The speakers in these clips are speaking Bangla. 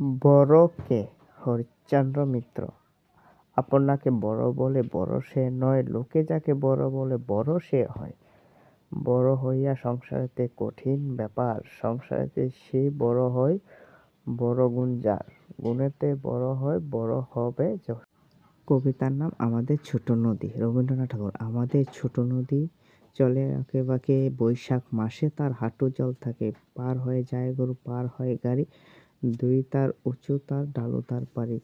বড় কে? হরিশ্চন্দ্র মিত্র। আপনাকে বড় বলে বড় সে নয়, লোকে যাকে বড় বলে বড় সে হয়। বড় হইয়া সংসারেতে কঠিন ব্যাপার, সংসারেতে সেই বড় হয় বড় গুণ যার, গুণেতে বড় হয় বড় হবে যখন। কবিতার নাম আমাদের ছোট নদী, রবীন্দ্রনাথ ঠাকুর। আমাদের ছোট নদী চলে আঁকে বাঁকে, বৈশাখ মাসে তার হাঁটু জল থাকে। পার হয়ে যায় গরু, পার হয় গাড়ি, দুই তার উঁচু তার ঢালু তার পাড়ি।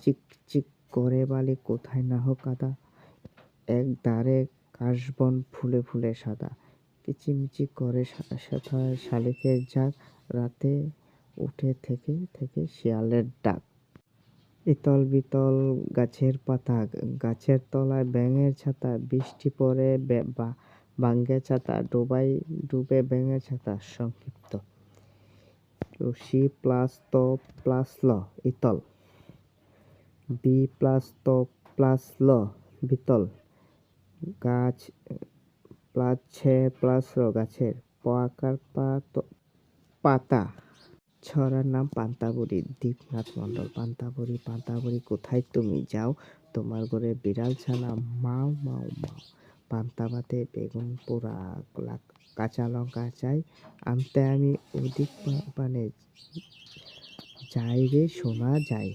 চিক চিক করে বালি, কোথায় না হোক কাদা, এক ধারে কাশবন ফুলে ফুলে সাদা। কিচিমিচি করে শালিকের ঝাঁক, রাতে উঠে থেকে থেকে শিয়ালের ডাক। ইতল বিতল গাছের পাতা, গাছের তলায় ব্যাঙের ছাতা, বৃষ্টি পড়ে ভাঙ্গে ছাতা, ডুবে ব্যাঙের ছাতা। সংক্ষিপ্ত। সি প্লাস ত প্লাস ল ইতল, বি প্লাস ত প্লাস ল বিতল, গাছ প্লাস ছে প্লাস র গাছের, প আকার পাতা। ছড়ার নাম পান্তাবুড়ি, দীপনাথ মন্ডল। পান্তাবুড়ি পান্তাবুড়ি কোথায় তুমি যাও, তোমার ঘরে বিড়াল ছানা মাও মাও মাও। পান্তা ভাতে বেগুন পোড়া, কাঁচা লঙ্কা চাই, আনতে আমি ওদিক পানে যাই রে সোনা যাই।